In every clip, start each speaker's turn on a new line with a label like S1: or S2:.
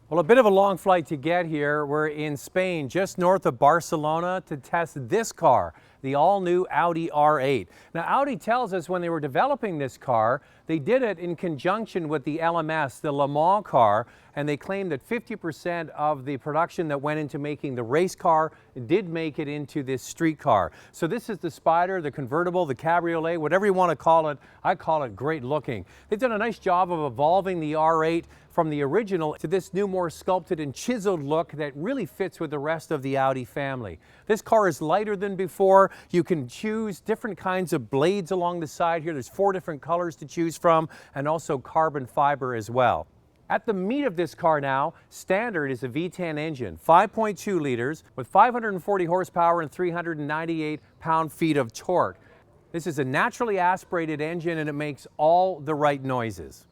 S1: Well, a bit of a long flight to get here. We're in Spain, just north of Barcelona, to test this car, the all-new Audi R8. Now, Audi tells us when they were developing this car, they did it in conjunction with the LMS, the Le Mans car, and they claimed that 50% of the production that went into making the race car did make it into this street car. So this is the Spyder, the convertible, the cabriolet, whatever you want to call it. I call it great looking. They've done a nice job of evolving the R8 from the original to this new, more sculpted and chiseled look that really fits with the rest of the Audi family. This car is lighter than before. You can choose different kinds of blades along the side here. There's 4 different colors to choose from, and also carbon fiber as well. At the meat of this car now, standard is a V10 engine, 5.2 liters with 540 horsepower and 398 pound-feet of torque. This is a naturally aspirated engine and it makes all the right noises.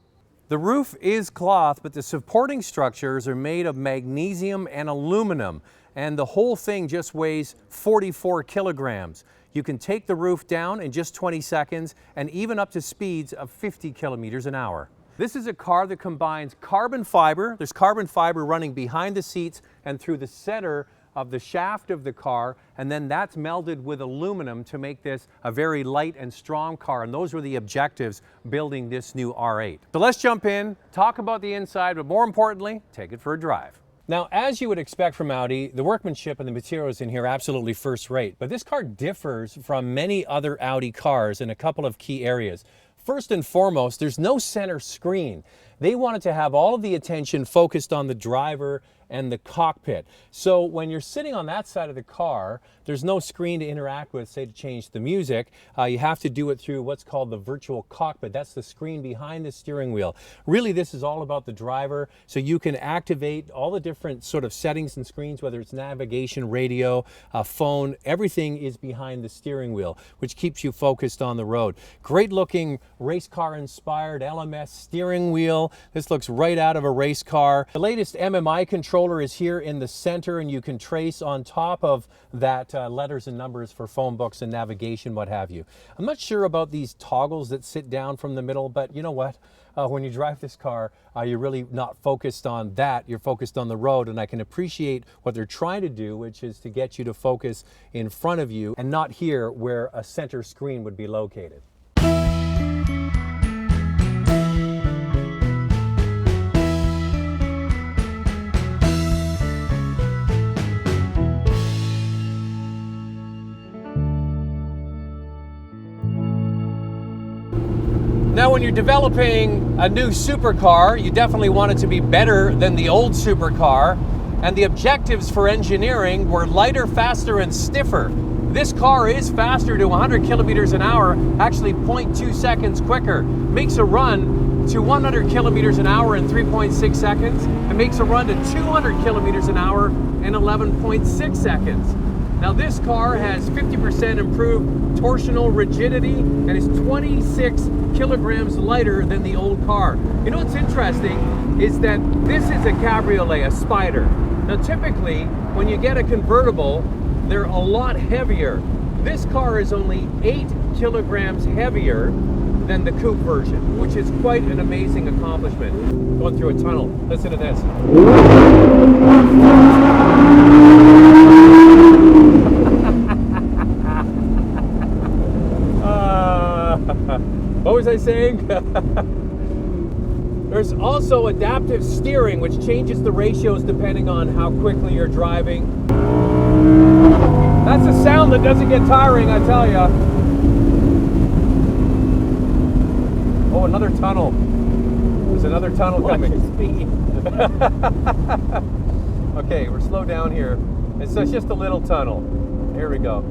S1: The roof is cloth, but the supporting structures are made of magnesium and aluminum, and the whole thing just weighs 44 kilograms. You can take the roof down in just 20 seconds and even up to speeds of 50 kilometers an hour. This is a car that combines carbon fiber. There's carbon fiber running behind the seats and through the center of the shaft of the car, and then that's melded with aluminum to make this a very light and strong car, and those were the objectives building this new R8. So let's jump in, talk about the inside, but more importantly, take it for a drive. Now, as you would expect from Audi, the workmanship and the materials in here are absolutely first rate, but this car differs from many other Audi cars in a couple of key areas. First and foremost, there's no center screen. They wanted to have all of the attention focused on the driver and the cockpit. So when you're sitting on that side of the car, there's no screen to interact with, say to change the music. You have to do it through what's called the virtual cockpit. That's the screen behind the steering wheel. Really, this is all about the driver, so you can activate all the different sort of settings and screens, whether it's navigation, radio, phone, everything is behind the steering wheel, which keeps you focused on the road. Great looking race car inspired LMS steering wheel. This looks right out of a race car. The latest Mmi Controller is here in the center, and you can trace on top of that letters and numbers for phone books and navigation, what have you. I'm not sure about these toggles that sit down from the middle, but you know what? When you drive this car, you're really not focused on that. You're focused on the road, and I can appreciate what they're trying to do, which is to get you to focus in front of you and not here where a center screen would be located. Now, when you're developing a new supercar, you definitely want it to be better than the old supercar, and the objectives for engineering were lighter, faster, and stiffer. This car is faster to 100 kilometers an hour, actually 0.2 seconds quicker. Makes a run to 100 kilometers an hour in 3.6 seconds, and makes a run to 200 kilometers an hour in 11.6 seconds. Now, this car has 50% improved torsional rigidity and is 26 kilograms lighter than the old car. You know what's interesting is that this is a cabriolet, a Spyder. Now, typically, when you get a convertible, they're a lot heavier. This car is only 8 kilograms heavier than the coupe version, which is quite an amazing accomplishment. Going through a tunnel. Listen to this. What was I saying? There's also adaptive steering, which changes the ratios depending on how quickly you're driving. That's a sound that doesn't get tiring, I tell ya. Oh, another tunnel. There's another tunnel coming. Okay, we're slow down here. It's just a little tunnel. Here we go.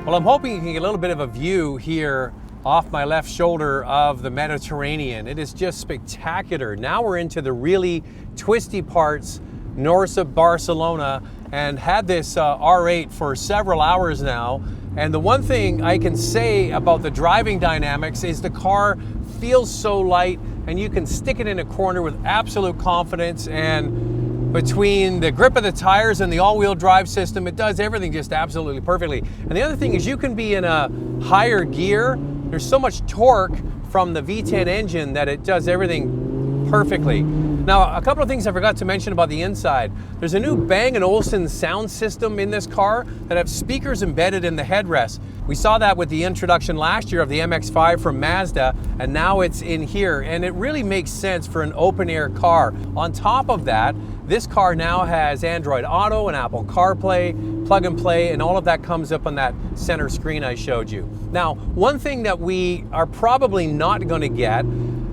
S1: Well, I'm hoping you can get a little bit of a view here off my left shoulder of the Mediterranean. It is just spectacular. Now we're into the really twisty parts north of Barcelona, and had this R8 for several hours now. And the one thing I can say about the driving dynamics is the car feels so light, and you can stick it in a corner with absolute confidence. And between the grip of the tires and the all-wheel drive system, it does everything just absolutely perfectly. And the other thing is you can be in a higher gear. There's so much torque from the V10 engine that it does everything perfectly. Now, a couple of things I forgot to mention about the inside. There's a new Bang & Olufsen sound system in this car that have speakers embedded in the headrest. We saw that with the introduction last year of the MX-5 from Mazda, and now it's in here, and it really makes sense for an open-air car. On top of that, this car now has Android Auto and Apple CarPlay, plug and play, and all of that comes up on that center screen I showed you. Now, one thing that we are probably not going to get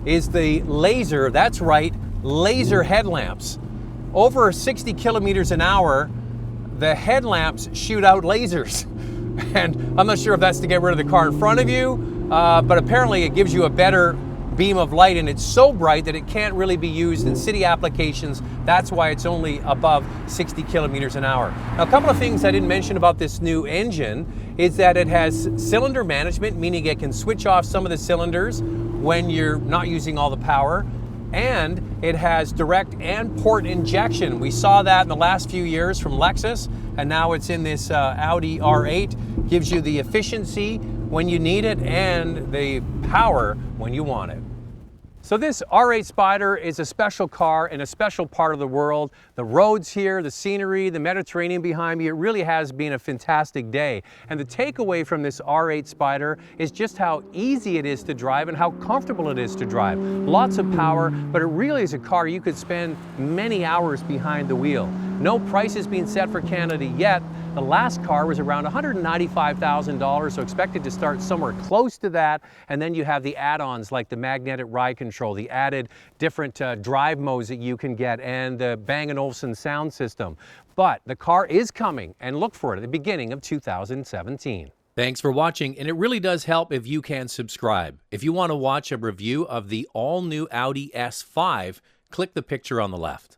S1: is the laser, that's right, laser headlamps. Over 60 kilometers an hour, the headlamps shoot out lasers. And I'm not sure if that's to get rid of the car in front of you, but apparently it gives you a better beam of light, and it's so bright that it can't really be used in city applications. That's why it's only above 60 kilometers an hour. Now, a couple of things I didn't mention about this new engine is that it has cylinder management, meaning it can switch off some of the cylinders when you're not using all the power. And it has direct and port injection. We saw that in the last few years from Lexus, and now it's in this Audi R8. Gives you the efficiency when you need it and the power when you want it. So this R8 Spyder is a special car in a special part of the world. The roads here, the scenery, the Mediterranean behind me, it really has been a fantastic day. And the takeaway from this R8 Spyder is just how easy it is to drive and how comfortable it is to drive. Lots of power, but it really is a car you could spend many hours behind the wheel. No price has been set for Canada yet. The last car was around $195,000, so expected to start somewhere close to that. And then you have the add-ons like the magnetic ride control, the added different drive modes that you can get, and the Bang & Olufsen sound system. But the car is coming, and look for it at the beginning of 2017. Thanks for watching, and it really does help if you can subscribe. If you want to watch a review of the all-new Audi S5, click the picture on the left.